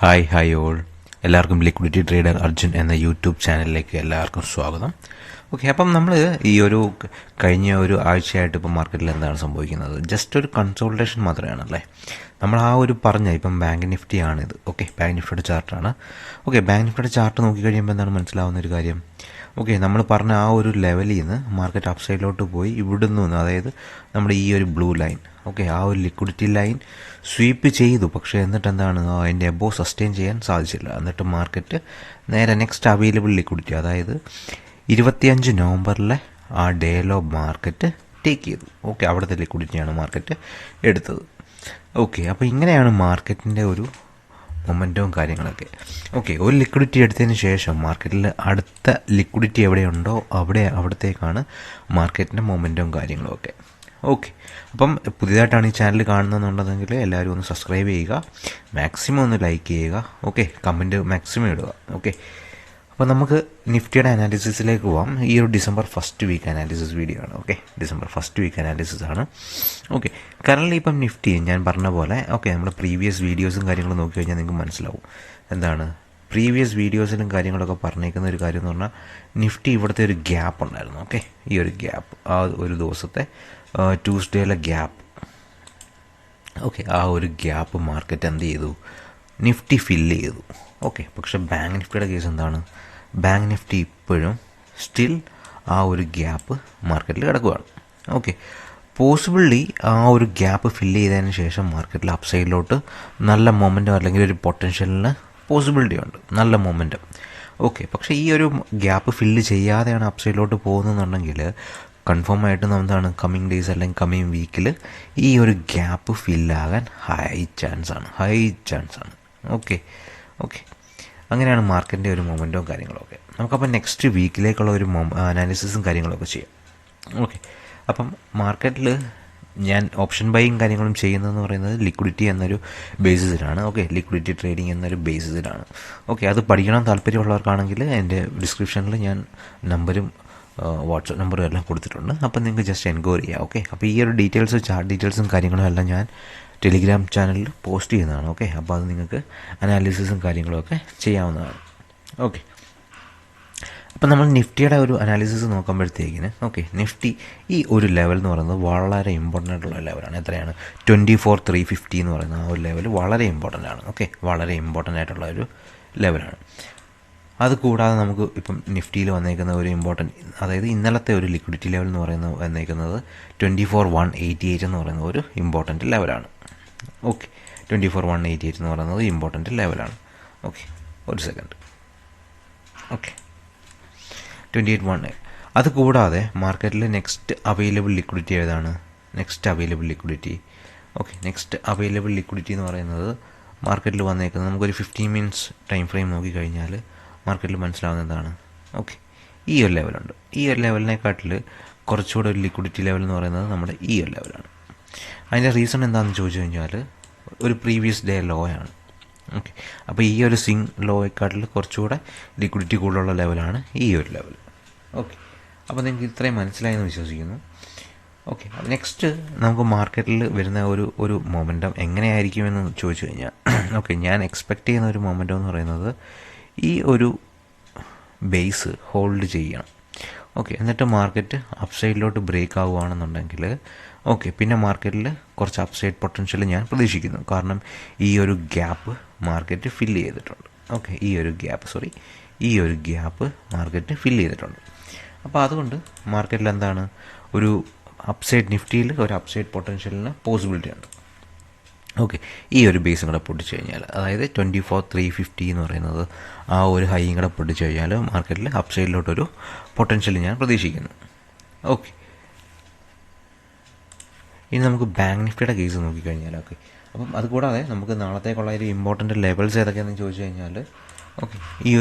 Hi all, എല്ലാവർക്കും liquidity trader Arjun എന്ന YouTube ചാനലിലേക്ക് എല്ലാവർക്കും സ്വാഗതം. ഓക്കെ, അപ്പം നമ്മൾ ഈ ഒരു കഴിഞ്ഞ ഒരു ആഴ്ചയായിട്ട് ഇപ്പം മാർക്കറ്റിൽ എന്താണ് സംഭവിക്കുന്നത്? ജസ്റ്റ് ഒരു കൺസോൾട്ടേഷൻ മാത്രമാണല്ലേ. നമ്മൾ ആ ഒരു ഇപ്പം ബാങ്ക് നിഫ്റ്റി ആണിത്. ഓക്കെ, ബാങ്ക് നിഫ്റ്റിയുടെ ചാർട്ടാണ്. ഓക്കെ, ബാങ്ക് നിഫ്റ്റിയുടെ ചാർട്ട് നോക്കിക്കഴിയുമ്പോൾ എന്താണ് മനസ്സിലാവുന്ന ഒരു കാര്യം? ഓക്കെ, നമ്മൾ പറഞ്ഞ ആ ഒരു ലെവലിൽ നിന്ന് മാർക്കറ്റ് അപ്പ് സൈഡിലോട്ട് പോയി ഇവിടുന്ന് അതായത് നമ്മുടെ ഈ ഒരു ബ്ലൂ ലൈൻ, ഓക്കെ, ആ ഒരു ലിക്വിഡിറ്റി ലൈൻ സ്വീപ്പ് ചെയ്തു. പക്ഷേ എന്നിട്ട് എന്താണ്, അതിൻ്റെ എബോ സസ്റ്റെയിൻ ചെയ്യാൻ സാധിച്ചില്ല. എന്നിട്ട് മാർക്കറ്റ് നേരെ നെക്സ്റ്റ് അവൈലബിൾ ലിക്വിഡിറ്റി, അതായത് 25 നവംബറിലെ ആ ഡേയിലോ മാർക്കറ്റ് ടേക്ക് ചെയ്തു. ഓക്കെ, അവിടുത്തെ ലിക്വിഡിറ്റിയാണ് മാർക്കറ്റ് എടുത്തത്. ഓക്കെ, അപ്പോൾ ഇങ്ങനെയാണ് മാർക്കറ്റിൻ്റെ ഒരു മൊമെൻറ്റവും കാര്യങ്ങളൊക്കെ. ഓക്കെ, ഒരു ലിക്വിഡിറ്റി എടുത്തതിന് ശേഷം മാർക്കറ്റിൽ അടുത്ത ലിക്വിഡിറ്റി എവിടെയുണ്ടോ അവിടത്തേക്കാണ് മാർക്കറ്റിൻ്റെ മൊമെൻറ്റവും കാര്യങ്ങളും ഒക്കെ. ഓക്കെ, അപ്പം പുതിയതായിട്ടാണ് ഈ ചാനൽ കാണുന്നതെന്നുണ്ടെങ്കിൽ എല്ലാവരും ഒന്ന് സബ്സ്ക്രൈബ് ചെയ്യുക, മാക്സിമം ഒന്ന് ലൈക്ക് ചെയ്യുക. ഓക്കെ, കമൻറ്റ് മാക്സിമം ഇടുക. ഓക്കെ, അപ്പോൾ നമുക്ക് നിഫ്റ്റിയുടെ അനാലിസിസിലേക്ക് പോവാം. ഈ ഒരു December first week analysis video ആണ്. Okay, December first week analysis ആണ്. ഓക്കെ, കറൻറ്റ്ലി ഇപ്പം നിഫ്റ്റി ഞാൻ പറഞ്ഞ പോലെ, ഓക്കെ, നമ്മൾ പ്രീവിയസ് വീഡിയോസും കാര്യങ്ങളും നോക്കി കഴിഞ്ഞാൽ നിങ്ങൾക്ക് മനസ്സിലാവും എന്താണ് പ്രീവിയസ് വീഡിയോസിലും കാര്യങ്ങളൊക്കെ പറഞ്ഞേക്കുന്ന ഒരു കാര്യം എന്ന് പറഞ്ഞാൽ, നിഫ്റ്റി ഇവിടുത്തെ ഒരു ഗ്യാപ്പ് ഉണ്ടായിരുന്നു. ഓക്കെ, ഈ ഒരു ഗ്യാപ്പ്, ആ ഒരു ദിവസത്തെ ട്യൂസ്ഡേയിലെ ഗ്യാപ്പ്, ഓക്കെ, ആ ഒരു ഗ്യാപ്പ് മാർക്കറ്റ് എന്ത് ചെയ്തു? നിഫ്റ്റി ഫില്ല് ചെയ്തു. ഓക്കെ, പക്ഷേ ബാങ്ക് നിഫ്റ്റിയുടെ കേസ് എന്താണ്? ബാങ്ക് നിഫ്റ്റി ഇപ്പോഴും സ്റ്റിൽ ആ ഒരു ഗ്യാപ്പ് മാർക്കറ്റിൽ കിടക്കുകയാണ്. ഓക്കെ, പോസിബിളി ആ ഒരു ഗ്യാപ്പ് ഫില്ല് ചെയ്തതിന് ശേഷം മാർക്കറ്റിൽ അപ്സൈഡിലോട്ട് നല്ല മൊമെൻറ്റം അല്ലെങ്കിൽ ഒരു പൊട്ടൻഷ്യലിന് പോസിബിലിറ്റി ഉണ്ട്, നല്ല മൊമെൻറ്റം. ഓക്കെ, പക്ഷേ ഈ ഒരു ഗ്യാപ്പ് ഫില്ല് ചെയ്യാതെയാണ് അപ്സൈഡിലോട്ട് പോകുന്നതെന്നുണ്ടെങ്കിൽ കൺഫേം ആയിട്ട് എന്താണ് കമ്മിങ് ഡേയ്സ് അല്ലെങ്കിൽ കമ്മിങ് വീക്കിൽ ഈ ഒരു ഗ്യാപ്പ് ഫില്ലാകാൻ ഹൈ ചാൻസ് ആണ്. ഓക്കെ, അങ്ങനെയാണ് മാർക്കറ്റിൻ്റെ ഒരു മൊമെൻറ്റവും കാര്യങ്ങളൊക്കെ. നമുക്കപ്പോൾ നെക്സ്റ്റ് വീക്കിലേക്കുള്ള ഒരു അനാലിസിസും കാര്യങ്ങളൊക്കെ ചെയ്യാം. ഓക്കെ, അപ്പം മാർക്കറ്റിൽ ഞാൻ ഓപ്ഷൻ ബൈയും കാര്യങ്ങളും ചെയ്യുന്നതെന്ന് പറയുന്നത് ലിക്വിഡിറ്റി എന്നൊരു ബേസിസിലാണ്. ഓക്കെ, ലിക്വിഡിറ്റി ട്രേഡിംഗ് എന്നൊരു ബേസിസിലാണ്. ഓക്കെ, അത് പഠിക്കണം താല്പര്യമുള്ളവർക്കാണെങ്കിൽ എൻ്റെ ഡിസ്ക്രിപ്ഷനിൽ ഞാൻ നമ്പരും വാട്സപ്പ് നമ്പറും എല്ലാം കൊടുത്തിട്ടുണ്ട്. അപ്പം നിങ്ങൾക്ക് ജസ്റ്റ് എൻക്വയറി ചെയ്യാം. ഓക്കെ, അപ്പോൾ ഈ ഒരു ചാർട്ട് ഡീറ്റെയിൽസും കാര്യങ്ങളും എല്ലാം ഞാൻ ടെലിഗ്രാം ചാനലിൽ പോസ്റ്റ് ചെയ്യുന്നതാണ്. ഓക്കെ, അപ്പോൾ അത് നിങ്ങൾക്ക് അനാലിസിസും കാര്യങ്ങളുമൊക്കെ ചെയ്യാവുന്നതാണ്. ഓക്കെ, അപ്പം നമ്മൾ നിഫ്റ്റിയുടെ ഒരു അനാലിസിസ് നോക്കുമ്പോഴത്തേക്കിന്, ഓക്കെ, നിഫ്റ്റി ഈ ഒരു ലെവൽ എന്ന് പറയുന്നത് വളരെ ഇമ്പോർട്ടൻ്റ് ആയിട്ടുള്ള ലെവലാണ്. എത്രയാണ്? 24,350 എന്ന് പറയുന്ന ആ ഒരു ലെവൽ വളരെ ഇമ്പോർട്ടൻ്റ് ആണ്. ഓക്കെ, വളരെ ഇമ്പോർട്ടൻ്റ് ആയിട്ടുള്ള ഒരു ലെവലാണ്. അതുകൂടാതെ നമുക്ക് ഇപ്പം നിഫ്റ്റിയിൽ വന്നേക്കുന്ന ഒരു അതായത് ഇന്നലത്തെ ഒരു ലിക്വിഡിറ്റി ലെവൽ എന്ന് വന്നേക്കുന്നത് 24,188 എന്ന് പറയുന്ന ഒരു ഇമ്പോർട്ടൻ്റ് ലെവലാണ്. ഓക്കെ, 24,188 എന്ന് പറയുന്നത് ഇമ്പോർട്ടൻ്റ് ലെവലാണ്. ഓക്കെ, ഒരു സെക്കൻഡ്. ഓക്കെ, 28,1. അതുകൂടാതെ മാർക്കറ്റിൽ നെക്സ്റ്റ് അവൈലബിൾ ലിക്വിഡിറ്റി ഏതാണ്? ഓക്കെ, നെക്സ്റ്റ് അവൈലബിൾ ലിക്വിഡിറ്റി എന്ന് പറയുന്നത് മാർക്കറ്റിൽ വന്നേക്കുന്നത് നമുക്കൊരു 15 മിനിറ്റ്സ് ടൈം ഫ്രെയിം നോക്കിക്കഴിഞ്ഞാൽ മാർക്കറ്റിൽ മനസ്സിലാവുന്ന എന്താണ്? ഓക്കെ, ഈ ഒരു ലെവലുണ്ട്. ഈ ഒരു ലെവലിനെക്കാട്ടിൽ കുറച്ചുകൂടെ ഒരു ലിക്വിഡിറ്റി ലെവൽ എന്ന് പറയുന്നത് നമ്മുടെ ഈ ഒരു ലെവലാണ്. അതിൻ്റെ റീസൺ എന്താണെന്ന് ചോദിച്ചു കഴിഞ്ഞാൽ, ഒരു പ്രീവിയസ് ഡേ ലോ ആണ്. ഓക്കെ, അപ്പോൾ ഈ ഒരു ലോയെക്കാട്ടിൽ കുറച്ചുകൂടെ ലിക്വിഡിറ്റി കൂടുതലുള്ള ലെവലാണ് ഈ ഒരു ലെവൽ. ഓക്കെ, അപ്പോൾ നിങ്ങൾക്ക് ഇത്രയും മനസ്സിലായെന്ന് വിശ്വസിക്കുന്നു. ഓക്കെ, നെക്സ്റ്റ് നമുക്ക് മാർക്കറ്റിൽ വരുന്ന ഒരു മൊമെൻറ്റം എങ്ങനെയായിരിക്കുമെന്ന് ചോദിച്ചു കഴിഞ്ഞാൽ, ഓക്കെ, ഞാൻ എക്സ്പെക്റ്റ് ചെയ്യുന്ന ഒരു മൊമെൻറ്റം എന്ന് പറയുന്നത് ഈ ഒരു ബേസ് ഹോൾഡ് ചെയ്യണം. ഓക്കെ, എന്നിട്ട് മാർക്കറ്റ് അപ്സൈഡിലോട്ട് ബ്രേക്ക് ആവുകയാണെന്നുണ്ടെങ്കിൽ, ഓക്കെ, പിന്നെ മാർക്കറ്റിൽ കുറച്ച് അപ്സൈഡ് പൊട്ടൻഷ്യൽ ഞാൻ പ്രതീക്ഷിക്കുന്നു. കാരണം ഈ ഒരു ഗ്യാപ്പ് മാർക്കറ്റ് ഫില്ല് ചെയ്തിട്ടുണ്ട്. ഓക്കെ, ഈ ഒരു ഗ്യാപ്പ് മാർക്കറ്റ് ഫില്ല് ചെയ്തിട്ടുണ്ട്. അപ്പോൾ അതുകൊണ്ട് മാർക്കറ്റിൽ എന്താണ്, ഒരു അപ്സൈഡ് നിഫ്റ്റിയിൽ ഒരു അപ്സൈഡ് പൊട്ടൻഷ്യലിന് പോസിബിലിറ്റി ഉണ്ട്. ഓക്കെ, ഈ ഒരു ബേസും കൂടെ പൊട്ടിച്ചു കഴിഞ്ഞാൽ, അതായത് 24,350 എന്ന് പറയുന്നത് ആ ഒരു ഹൈയും കൂടെ പൊട്ടിച്ചു കഴിഞ്ഞാൽ മാർക്കറ്റിൽ അപ്സൈഡിലോട്ടൊരു പൊട്ടൻഷ്യൽ ഞാൻ പ്രതീക്ഷിക്കുന്നു. ഓക്കെ, ഇനി നമുക്ക് ബാങ്ക് നിഫ്റ്റിയുടെ കേസ് നോക്കിക്കഴിഞ്ഞാൽ, ഓക്കെ, അപ്പം അതുകൂടാതെ നമുക്ക് നാളത്തേക്കുള്ള ഒരു ഇമ്പോർട്ടൻ്റ് ലെവൽസ് ഏതൊക്കെയാണെന്ന് ചോദിച്ചു കഴിഞ്ഞാൽ, ഓക്കെ,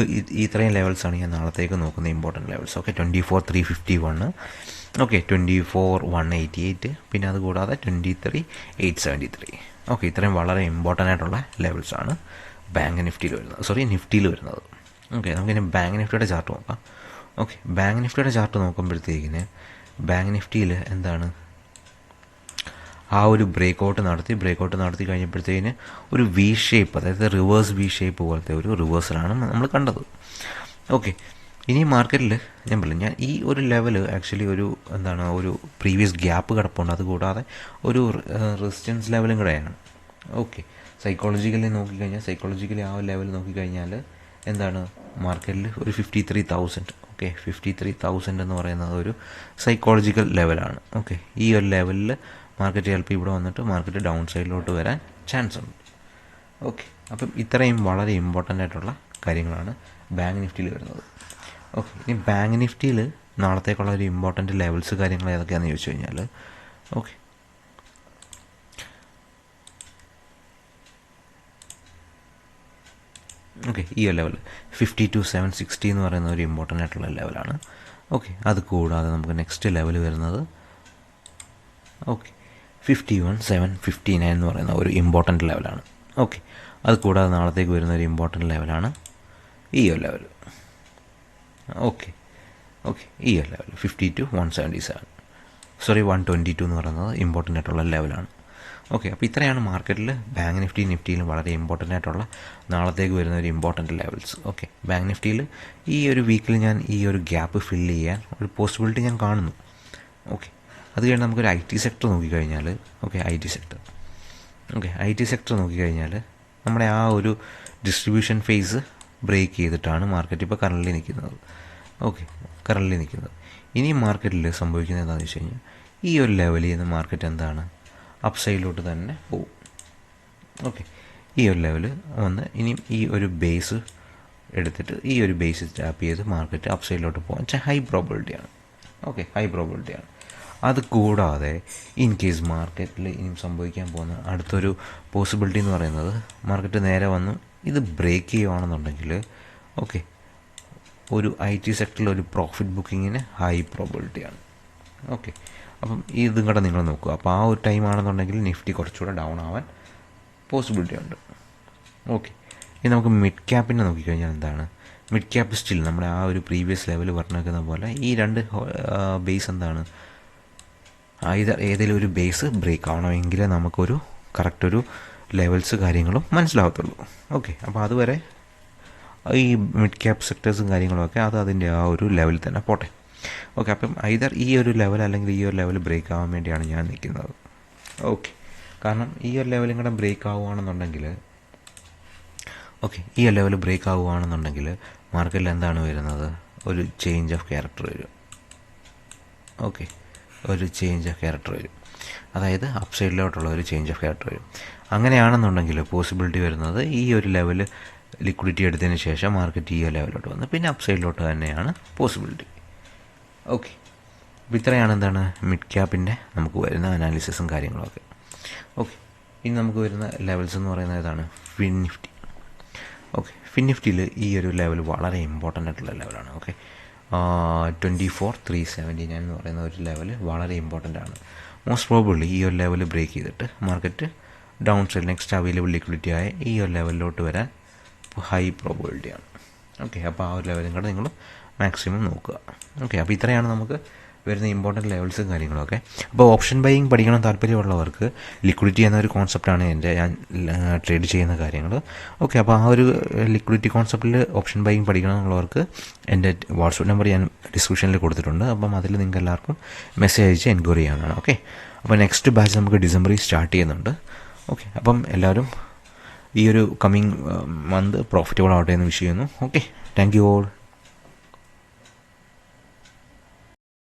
ഇത്രയും ലെവൽസാണ് ഞാൻ നാളത്തേക്ക് നോക്കുന്ന ഇമ്പോർട്ടൻ്റ് ലെവൽസ്. ഓക്കെ, 24,351, ഓക്കെ, 24,188, പിന്നെ അതുകൂടാതെ 23,873. ഓക്കെ, ഇത്രയും വളരെ ഇമ്പോർട്ടൻ്റ് ആയിട്ടുള്ള ലെവൽസാണ് നിഫ്റ്റിയിൽ വരുന്നത്. ഓക്കെ, നമുക്കിനി ബാങ്ക് നിഫ്റ്റിയുടെ ചാർട്ട് നോക്കാം. ഓക്കെ, ബാങ്ക് നിഫ്റ്റിയുടെ ചാർട്ട് നോക്കുമ്പോഴത്തേക്കിന് ബാങ്ക് നിഫ്റ്റിയിൽ എന്താണ്, ആ ഒരു ബ്രേക്കൗട്ട് നടത്തി കഴിഞ്ഞപ്പോഴത്തേന് ഒരു വി ഷേപ്പ്, അതായത് റിവേഴ്സ് വി ഷേപ്പ് പോലത്തെ ഒരു റിവേഴ്സലാണ് നമ്മൾ കണ്ടത്. ഓക്കെ, ഇനി മാർക്കറ്റിൽ ഞാൻ ഈ ഒരു ലെവൽ ആക്ച്വലി ഒരു പ്രീവിയസ് ഗ്യാപ്പ് കിടപ്പുണ്ട്. അതുകൂടാതെ ഒരു റെസിസ്റ്റൻസ് ലെവലും കൂടെയാണ്. ഓക്കെ, സൈക്കോളജിക്കലി ആ ഒരു ലെവൽ നോക്കിക്കഴിഞ്ഞാൽ മാർക്കറ്റിൽ ഒരു 53,000. ഓക്കെ, 53,000 എന്ന് പറയുന്നത് ഒരു സൈക്കോളജിക്കൽ ലെവലാണ്. ഓക്കെ, ഈ ഒരു ലെവലിൽ മാർക്കറ്റ് ചിലപ്പോൾ ഇവിടെ വന്നിട്ട് മാർക്കറ്റ് ഡൗൺ സൈഡിലോട്ട് വരാൻ ചാൻസ് ഉണ്ട്. ഓക്കെ, അപ്പം ഇത്രയും വളരെ ഇമ്പോർട്ടൻ്റ് ആയിട്ടുള്ള കാര്യങ്ങളാണ് ബാങ്ക് നിഫ്റ്റിയിൽ വരുന്നത്. ഓക്കെ, ഇനി ബാങ്ക് നിഫ്റ്റിയിൽ നാളത്തേക്കുള്ള ഒരു ഇമ്പോർട്ടൻ്റ് ലെവൽസ് കാര്യങ്ങൾ ഏതൊക്കെയാണെന്ന് ചോദിച്ചു കഴിഞ്ഞാൽ, ഓക്കെ ഈ ഒരു ലെവൽ 52,760 എന്ന് പറയുന്ന ഒരു ഇമ്പോർട്ടൻ്റ് ആയിട്ടുള്ള ലെവലാണ്. ഓക്കെ, അത് കൂടാതെ നമുക്ക് നെക്സ്റ്റ് ലെവൽ വരുന്നത് 51,759 എന്ന് പറയുന്ന ഒരു ഇമ്പോർട്ടൻ്റ് ലെവലാണ്. ഓക്കെ, അത് കൂടാതെ നാളത്തേക്ക് വരുന്ന ഒരു ഇമ്പോർട്ടൻ്റ് ലെവലാണ് ഈ ഒരു ലെവൽ. ഓക്കെ, ഈ ഒരു ലെവൽ 122 എന്ന് പറയുന്നത് ഇമ്പോർട്ടൻ്റ് ആയിട്ടുള്ള ലെവലാണ്. ഓക്കെ, അപ്പോൾ ഇത്രയാണ് മാർക്കറ്റിൽ ബാങ്ക് നിഫ്റ്റിയിലും വളരെ ഇമ്പോർട്ടൻ്റ് ആയിട്ടുള്ള നാളത്തേക്ക് വരുന്ന ഒരു ഇമ്പോർട്ടൻ്റ് ലെവൽസ്. ഓക്കെ, ബാങ്ക് നിഫ്റ്റിയിൽ ഈ ഒരു വീക്കിൽ ഞാൻ ഈ ഒരു ഗ്യാപ്പ് ഫില്ല് ചെയ്യാൻ ഒരു പോസിബിലിറ്റി ഞാൻ കാണുന്നു. ഓക്കെ, അത് കഴിഞ്ഞ് നമുക്കൊരു ഐ ടി സെക്ടർ നോക്കിക്കഴിഞ്ഞാൽ, ഐ ടി സെക്ടർ നോക്കിക്കഴിഞ്ഞാൽ നമ്മുടെ ആ ഒരു ഡിസ്ട്രിബ്യൂഷൻ ഫേസ് ബ്രേക്ക് ചെയ്തിട്ടാണ് മാർക്കറ്റ് ഇപ്പോൾ കറൻ്റ് നിൽക്കുന്നത്. ഇനി മാർക്കറ്റിൽ സംഭവിക്കുന്നത് എന്താണെന്ന് വെച്ച് കഴിഞ്ഞാൽ, ഈ ഒരു ലെവലിൽ നിന്ന് മാർക്കറ്റ് അപ്പ് സൈഡിലോട്ട് തന്നെ പോകും. ഓക്കെ, ഈ ഒരു ലെവൽ വന്ന് ഇനിയും ഈ ഒരു ബേസ് എടുത്തിട്ട് ഈ ഒരു ബേസ് ടാപ്പ് ചെയ്ത് മാർക്കറ്റ് അപ്പ് സൈഡിലോട്ട് പോകാൻ ഹൈ പ്രോബിലിറ്റിയാണ്. അത് കൂടാതെ ഇൻ കേസ് മാർക്കറ്റിൽ ഇനിയും സംഭവിക്കാൻ പോകുന്ന അടുത്തൊരു പോസിബിലിറ്റി എന്ന് പറയുന്നത്, മാർക്കറ്റ് നേരെ വന്ന് ഇത് ബ്രേക്ക് ചെയ്യുകയാണെന്നുണ്ടെങ്കിൽ ഒരു ഐ ടി സെക്ടറിൽ ഒരു പ്രോഫിറ്റ് ബുക്കിങ്ങിന് ഹൈ പ്രോബിലിറ്റിയാണ്. ഓക്കെ, അപ്പം ഇതും കൂടെ നിങ്ങൾ നോക്കുക. അപ്പോൾ ആ ഒരു ടൈം ആണെന്നുണ്ടെങ്കിൽ നിഫ്റ്റി കുറച്ചുകൂടെ ഡൗൺ ആവാൻ പോസിബിലിറ്റി ഉണ്ട്. ഓക്കെ, ഇനി നമുക്ക് മിഡ് ക്യാപ്പിനെ നോക്കിക്കഴിഞ്ഞാൽ മിഡ് ക്യാപ്പ് സ്റ്റിൽ നമ്മുടെ ആ ഒരു പ്രീവിയസ് ലെവൽ പറഞ്ഞേക്കുന്ന പോലെ ഈ രണ്ട് ബേസ് ഏതെങ്കിലും ഒരു ബേസ് ബ്രേക്ക് ആവണമെങ്കിൽ നമുക്കൊരു കറക്റ്റൊരു ലെവൽസ് കാര്യങ്ങളും മനസ്സിലാകത്തുള്ളൂ. ഓക്കെ, അപ്പോൾ അതുവരെ ഈ മിഡ് ക്യാപ്പ് സെക്ടേഴ്സും കാര്യങ്ങളുമൊക്കെ അതിൻ്റെ ആ ഒരു ലെവലിൽ തന്നെ പോട്ടെ. ഓക്കെ, അപ്പം ഐദർ ഈ ഒരു ലെവൽ അല്ലെങ്കിൽ ഈ ഒരു ലെവൽ ബ്രേക്ക് ആവാൻ വേണ്ടിയാണ് ഞാൻ നിൽക്കുന്നത്. ഓക്കെ, കാരണം ഈ ഒരു ലെവലും കൂടെ ബ്രേക്ക് ആവുകയാണെന്നുണ്ടെങ്കിൽ മാർക്കറ്റിൽ എന്താണ് വരുന്നത്, ഒരു ചേഞ്ച് ഓഫ് ക്യാരക്ടർ വരും. അതായത് അപ്പ് സൈഡിലോട്ടുള്ള ഒരു ചേഞ്ച് ഓഫ് ക്യാരക്ടർ വരും. അങ്ങനെയാണെന്നുണ്ടെങ്കിൽ പോസിബിലിറ്റി വരുന്നത് ഈ ഒരു ലെവൽ ലിക്വിഡിറ്റി എടുത്തതിന് ശേഷം മാർക്കറ്റ് ഈ ലെവലിലോട്ട് വന്ന് പിന്നെ അപ്പ് സൈഡിലോട്ട് തന്നെയാണ് പോസിബിലിറ്റി. ഓക്കെ, അപ്പോൾ ഇത്രയാണ് മിഡ് ക്യാപ്പിൻ്റെ നമുക്ക് വരുന്ന അനാലിസിസും കാര്യങ്ങളൊക്കെ. ഓക്കെ, ഇനി നമുക്ക് വരുന്ന ലെവൽസ് എന്ന് പറയുന്നത് ഫിൻ നിഫ്റ്റി. ഫിൻ നിഫ്റ്റിയിൽ ഈ ഒരു ലെവൽ വളരെ ഇമ്പോർട്ടൻ്റ് ആയിട്ടുള്ള ലെവലാണ്. 24,379 എന്ന് പറയുന്ന ഒരു ലെവൽ വളരെ ഇമ്പോർട്ടൻ്റ് ആണ്. മോസ്റ്റ് പ്രോബബ്ലി ഈ ഒരു ലെവൽ ബ്രേക്ക് ചെയ്തിട്ട് market down side next available liquidity ആയ ഈ ഒരു ലെവലിലോട്ട് വരാൻ ഹൈ പ്രോബബിലിറ്റിയാണ്. ഓക്കെ, അപ്പോൾ ആ ഒരു ലെവലും കൂടെ നിങ്ങൾ മാക്സിമം നോക്കുക. ഓക്കെ, അപ്പോൾ ഇത്രയാണ് നമുക്ക് വരുന്ന ഇമ്പോർട്ടൻറ്റ് ലെവൽസും കാര്യങ്ങളൊക്കെ. അപ്പോൾ ഓപ്ഷൻ ബൈയിങ് പഠിക്കണം താല്പര്യമുള്ളവർക്ക് ലിക്വിഡിറ്റി എന്നൊരു കോൺസെപ്റ്റാണ് ഞാൻ ട്രേഡ് ചെയ്യുന്ന കാര്യങ്ങൾ. ഓക്കെ, അപ്പോൾ ആ ഒരു ലിക്വിഡിറ്റി കോൺസെപ്റ്റിൽ ഓപ്ഷൻ ബൈയിങ് പഠിക്കണം എന്നുള്ളവർക്ക് എൻ്റെ വാട്സപ്പ് നമ്പർ ഞാൻ ഡിസ്ക്രിപ്ഷനിൽ കൊടുത്തിട്ടുണ്ട്. അപ്പം അതിൽ നിങ്ങൾക്ക് എല്ലാവർക്കും മെസ്സേജ് അയച്ച് എൻക്വയറി ചെയ്യാവുന്നതാണ്. ഓക്കെ, അപ്പോൾ നെക്സ്റ്റ് ബാച്ച് നമുക്ക് ഡിസംബറിൽ സ്റ്റാർട്ട് ചെയ്യുന്നുണ്ട്. ഓക്കെ, അപ്പം എല്ലാവരും ഈ ഒരു കമ്മിങ് മന്ത് പ്രോഫിറ്റബിൾ ആവട്ടെ എന്ന് വിഷ് ചെയ്യുന്നു. Okay, thank you all.